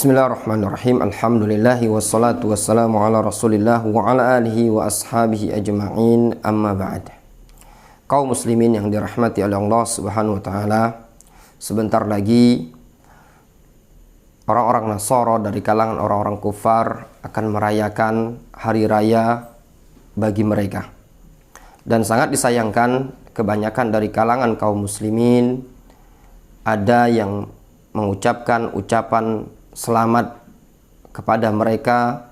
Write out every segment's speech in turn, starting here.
Bismillahirrahmanirrahim. Alhamdulillahi wassalatu wassalamu ala rasulillah wa ala alihi wa ashabihi ajma'in, amma ba'd. Kaum muslimin yang dirahmati oleh Allah subhanahu wa ta'ala, sebentar lagi orang-orang Nasara dari kalangan orang-orang kufar akan merayakan hari raya bagi mereka. Dan sangat disayangkan, kebanyakan dari kalangan kaum muslimin ada yang mengucapkan ucapan selamat kepada mereka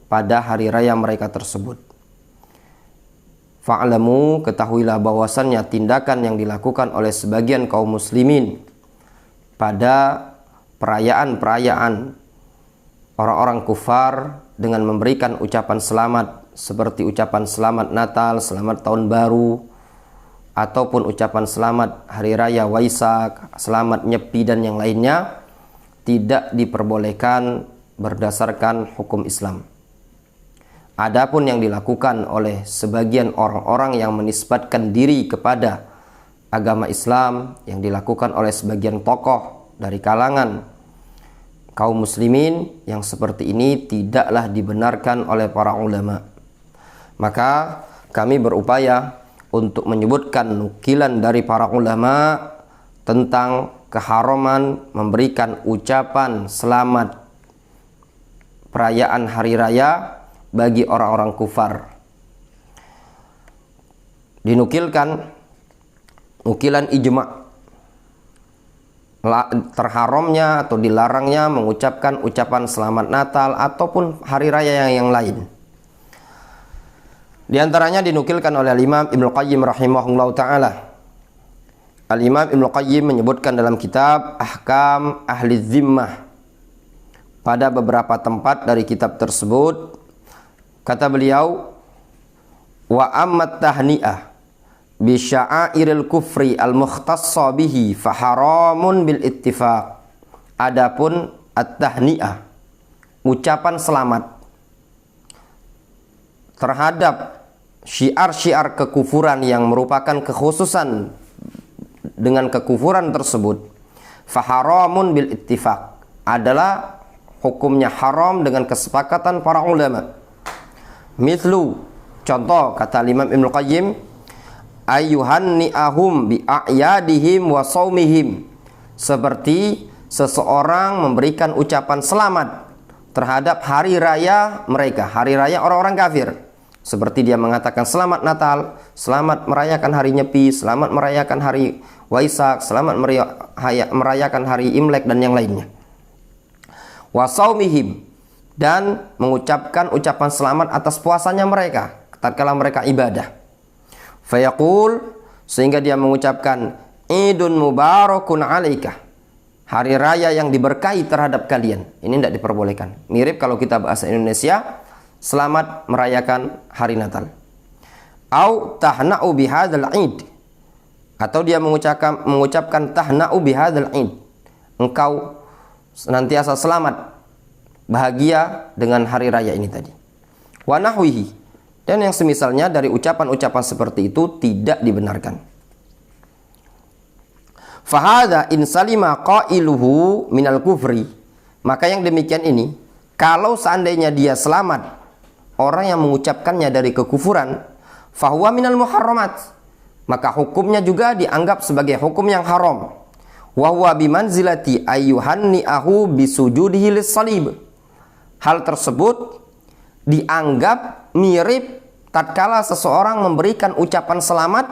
pada hari raya mereka tersebut. Fa'lamu, ketahuilah bahwasannya tindakan yang dilakukan oleh sebagian kaum muslimin pada perayaan-perayaan orang-orang kufar dengan memberikan ucapan selamat seperti ucapan selamat Natal, selamat Tahun Baru, ataupun ucapan selamat Hari Raya Waisak, selamat Nyepi dan yang lainnya, tidak diperbolehkan berdasarkan hukum Islam. Adapun yang dilakukan oleh sebagian orang-orang yang menisbatkan diri kepada agama Islam, yang dilakukan oleh sebagian tokoh dari kalangan kaum muslimin, yang seperti ini tidaklah dibenarkan oleh para ulama. Maka kami berupaya untuk menyebutkan nukilan dari para ulama tentang keharaman memberikan ucapan selamat perayaan hari raya bagi orang-orang kufar. Dinukilkan nukilan ijma' terharamnya atau dilarangnya mengucapkan ucapan selamat Natal ataupun hari raya yang lain. Di antaranya dinukilkan oleh Imam Ibnu Qayyim rahimahullahu ta'ala. Al-Imam Ibnu Qayyim menyebutkan dalam kitab Ahkam Ahli Zimmah, pada beberapa tempat dari kitab tersebut, kata beliau, wa ammat tahni'ah bi sya'airil kufri al-mukhtassa bihi fa haramun bil ittifaq. Adapun at-tahni'ah, ucapan selamat terhadap syiar-syiar kekufuran yang merupakan kekhususan dengan kekufuran tersebut, faharamun bil ittifaq, adalah hukumnya haram dengan kesepakatan para ulama. Mithlu, contoh kata Imam Ibnu Qayyim, ayyuhanni'ahum bi a'yadihim wa saumihim, seperti seseorang memberikan ucapan selamat terhadap hari raya mereka, hari raya orang-orang kafir. Seperti dia mengatakan selamat Natal, selamat merayakan hari Nyepi, selamat merayakan hari Waisak, selamat merayakan hari Imlek dan yang lainnya. Wasaumihim, dan mengucapkan ucapan selamat atas puasanya mereka tatkala mereka ibadah. Fayaqul, sehingga dia mengucapkan Idun mubarakun alaika, hari raya yang diberkahi terhadap kalian. Ini tidak diperbolehkan. Mirip kalau kita bahasa Indonesia, selamat merayakan hari Natal. Au tahna'u bihadzal id, atau dia mengucapkan tahna'u bihadzal id, engkau senantiasa selamat bahagia dengan hari raya ini tadi. Wa nahwihi, dan yang semisalnya dari ucapan-ucapan seperti itu tidak dibenarkan. Fahadha in salima qailuhu minal kufri, maka yang demikian ini, kalau seandainya dia selamat orang yang mengucapkannya dari kekufuran, fahuwa minal muharramat, maka hukumnya juga dianggap sebagai hukum yang haram. Wa huwa bimanzilati ayyuhanni'ahu bisujudihi lis-salib. Hal tersebut dianggap mirip tatkala seseorang memberikan ucapan selamat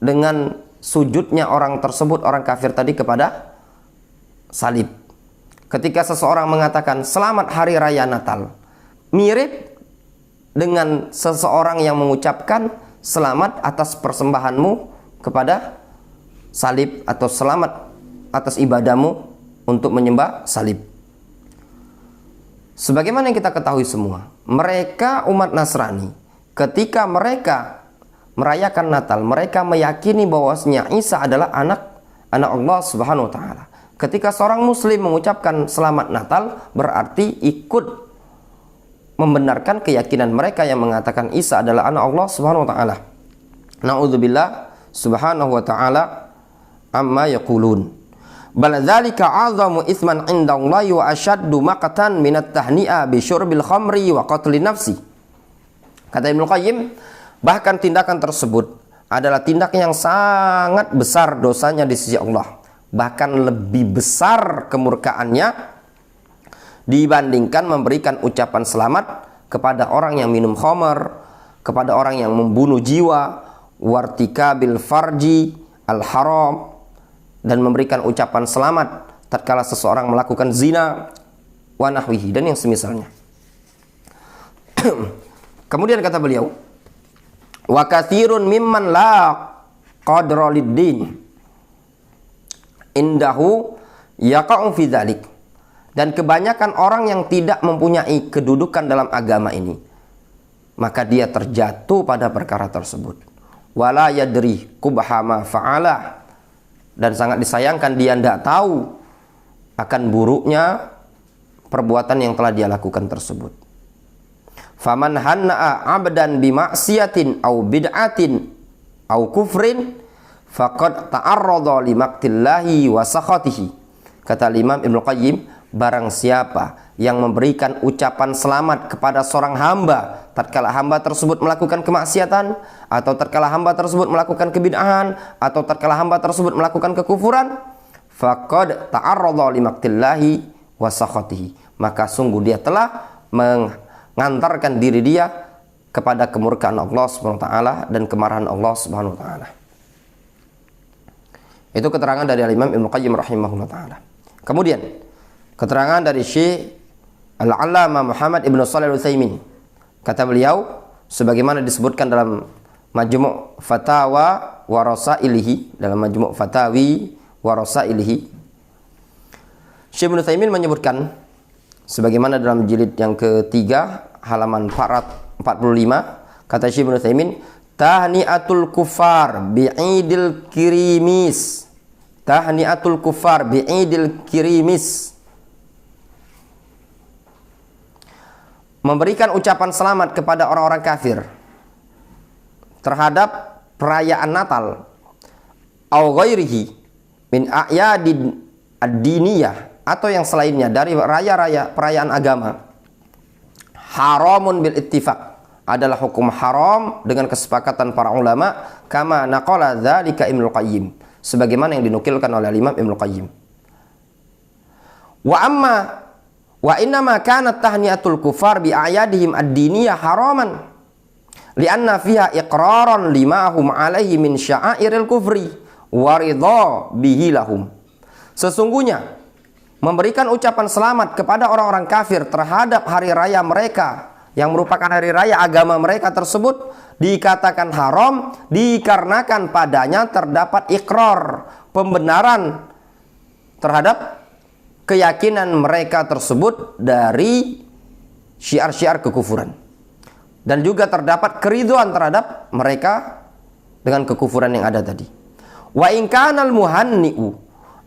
dengan sujudnya orang tersebut, orang kafir tadi, kepada salib. Ketika seseorang mengatakan selamat hari raya Natal, mirip dengan seseorang yang mengucapkan selamat atas persembahanmu kepada salib, atau selamat atas ibadahmu untuk menyembah salib. Sebagaimana yang kita ketahui semua, mereka umat Nasrani, ketika mereka merayakan Natal, mereka meyakini bahwasanya Isa adalah anak Allah Subhanahu wa taala. Ketika seorang muslim mengucapkan selamat Natal, berarti ikut membenarkan keyakinan mereka yang mengatakan Isa adalah anak Allah Subhanahu wa taala. Na'udzubillah subhanahu wa ta'ala amma yaqulun. Bal dzalika 'azamu itsman 'indallahi wa ashaddu maqtan minat tahni'a bi syurbil khamri wa qatlin nafsi. Kata Ibnu Qayyim, bahkan tindakan tersebut adalah tindakan yang sangat besar dosanya di sisi Allah. Bahkan lebih besar kemurkaannya dibandingkan memberikan ucapan selamat kepada orang yang minum khamar, kepada orang yang membunuh jiwa, wartikabil farji al-haram, dan memberikan ucapan selamat tatkala seseorang melakukan zina, wa nahwihi, dan yang semisalnya. Kemudian kata beliau, wa katsirun mimman la qadra lid-din indahu yaqa'u fi dzalik. Dan kebanyakan orang yang tidak mempunyai kedudukan dalam agama ini, maka dia terjatuh pada perkara tersebut. Wala yadri qubha ma fa'ala, dan sangat disayangkan dia tidak tahu akan buruknya perbuatan yang telah dia lakukan tersebut. Faman hanna'a 'abdan bi ma'siyatin aw bid'atin aw kufrin faqad ta'arrada li maqtillahi wa sakhatihi. Kata Imam Ibnu Qayyim, barang siapa yang memberikan ucapan selamat kepada seorang hamba tatkala hamba tersebut melakukan kemaksiatan, atau tatkala hamba tersebut melakukan kebid'ahan, atau tatkala hamba tersebut melakukan kekufuran, faqad ta'arrada li maqtillahi wa sakhatihi, maka sungguh dia telah mengantarkan diri dia kepada kemurkaan Allah Subhanahu wa taala dan kemarahan Allah Subhanahu wa taala. Itu keterangan dari Imam Ibnu Qayyim rahimahullah taala. Kemudian keterangan dari Syekh Al-Allamah Muhammad Ibnu Shalih Al-Utsaimin. Kata beliau, sebagaimana disebutkan dalam Majmu' Fatawa wa Rasailihi, dalam Majmu' Fatawi wa Rasailihi, Syekh Ibnu Utsaimin menyebutkan sebagaimana dalam jilid yang ketiga halaman 445, kata Syekh Ibnu Utsaimin, tahniatul kufar bi'idil kirimis. Tahniatul kufar bi'idil kirimis. Memberikan ucapan selamat kepada orang-orang kafir terhadap perayaan Natal au ghairihi min a'yadid ad-diniyah, atau yang selainnya dari raya-raya perayaan agama, haramun bil ittifaq, adalah hukum haram dengan kesepakatan para ulama, kama naqala dzalika Ibnu Qayyim, sebagaimana yang dinukilkan oleh Imam Ibnu Qayyim. Wa innama kanat tahniyatul kufar bi a'yadihim ad-diniyah haraman li'anna fiha iqraran lima hum alaihi min sya'airil kufri wa ridha bihi lahum. Sesungguhnya memberikan ucapan selamat kepada orang-orang kafir terhadap hari raya mereka yang merupakan hari raya agama mereka tersebut dikatakan haram dikarenakan padanya terdapat ikrar, pembenaran terhadap keyakinan mereka tersebut dari syiar-syiar kekufuran, dan juga terdapat keriduan terhadap mereka dengan kekufuran yang ada tadi. Wa in kanal muhanni'u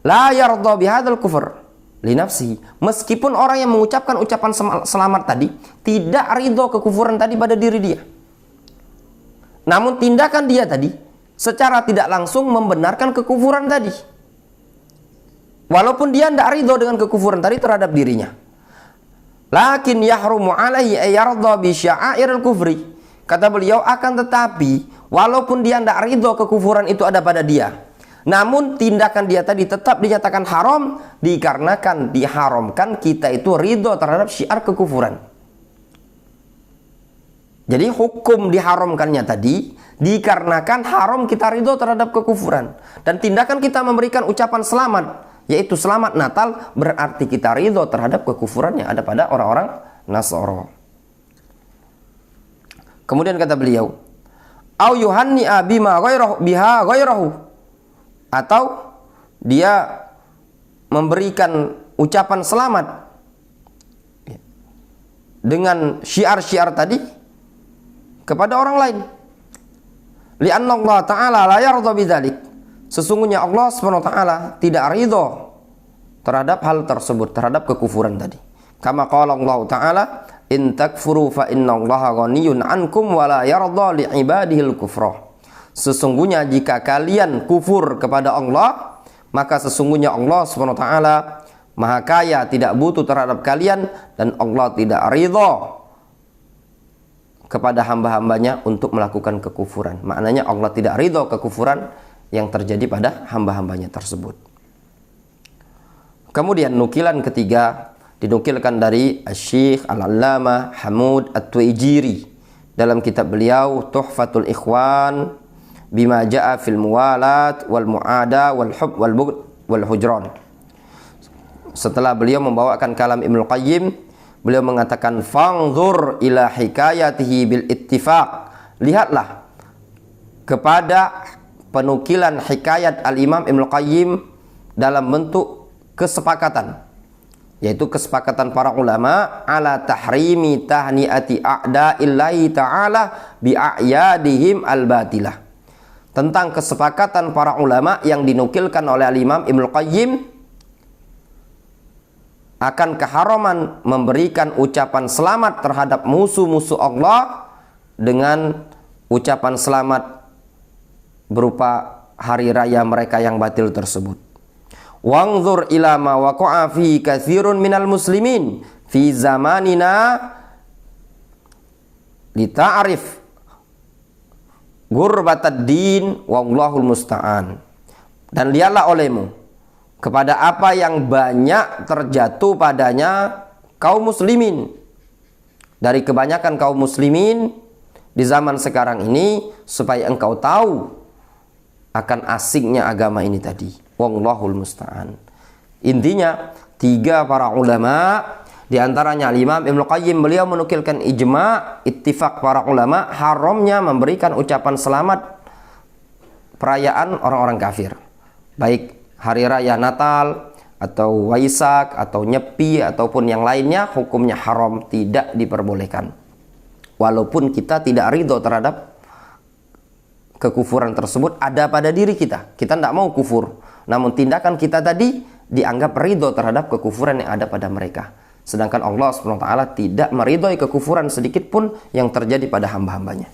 la yarda bihadzal kufr li nafsihi, meskipun orang yang mengucapkan ucapan selamat tadi tidak ridho kekufuran tadi pada diri dia, namun tindakan dia tadi secara tidak langsung membenarkan kekufuran tadi, walaupun dia tidak ridho dengan kekufuran tadi terhadap dirinya. Lakin yahrumu alaihi ayarda bi sya'airil kufri. Kata beliau, akan tetapi walaupun dia tidak ridho kekufuran itu ada pada dia, namun tindakan dia tadi tetap dinyatakan haram dikarenakan diharamkan kita itu ridho terhadap syiar kekufuran. Jadi hukum diharamkannya tadi dikarenakan haram kita ridho terhadap kekufuran, dan tindakan kita memberikan ucapan selamat, yaitu selamat Natal, berarti kita ridho terhadap kekufuran yang ada pada orang-orang Nasara. Kemudian kata beliau, au yuhanni'a bima ghairahu biha ghairahu, atau dia memberikan ucapan selamat dengan syiar-syiar tadi kepada orang lain. Li'anna Allah Ta'ala la yarda bidzalik, sesungguhnya Allah SWT tidak ridho terhadap hal tersebut, terhadap kekufuran tadi. Kama qala Allah Ta'ala, in takfuru fa innallaha ghaniyun ankum wa la yarda li'ibadihil kufra. Sesungguhnya jika kalian kufur kepada Allah, maka sesungguhnya Allah Subhanahu wa taala Maha Kaya, tidak butuh terhadap kalian, dan Allah tidak ridho kepada hamba-hambanya untuk melakukan kekufuran. Maknanya Allah tidak ridho kekufuran yang terjadi pada hamba-hambanya tersebut. Kemudian nukilan ketiga dinukilkan dari Syekh Al-Allamah Hamud At-Tuwaijiri dalam kitab beliau Tuhfatul Ikhwan bima ja'a fil muwalat wal mu'ada wal hub wal bughd wal hujran. Setelah beliau membawakan kalam Ibnu Qayyim, beliau mengatakan fangzur ila hikayatihi bil ittifaq. Lihatlah kepada penukilan hikayat Al-Imam Ibnu Qayyim dalam bentuk kesepakatan, yaitu kesepakatan para ulama ala tahrimi tahniati a'da'illahi ta'ala bi a'yadihim al-batilah. Tentang kesepakatan para ulama yang dinukilkan oleh Al-Imam Ibnu Qayyim akan keharaman memberikan ucapan selamat terhadap musuh-musuh Allah dengan ucapan selamat berupa hari raya mereka yang batil tersebut. Wanzur ila ma waqa'a fi katsirun minal muslimin fi zamanina lita'rif gurbatad din wallahul musta'an. Dan lihatlah olehmu kepada apa yang banyak terjatuh padanya kaum muslimin, dari kebanyakan kaum muslimin di zaman sekarang ini, supaya engkau tahu akan asingnya agama ini tadi. Wallahul musta'an. Intinya tiga para ulama, di antaranya Imam Ibnu Qayyim, beliau menukilkan ijma, ittifaq para ulama haramnya memberikan ucapan selamat perayaan orang-orang kafir, baik hari raya Natal atau Waisak atau Nyepi ataupun yang lainnya, hukumnya haram, tidak diperbolehkan. Walaupun kita tidak ridho terhadap kekufuran tersebut ada pada diri kita, kita tidak mau kufur, namun tindakan kita tadi dianggap ridho terhadap kekufuran yang ada pada mereka. Sedangkan Allah SWT tidak meridhoi kekufuran sedikit pun yang terjadi pada hamba-hambanya.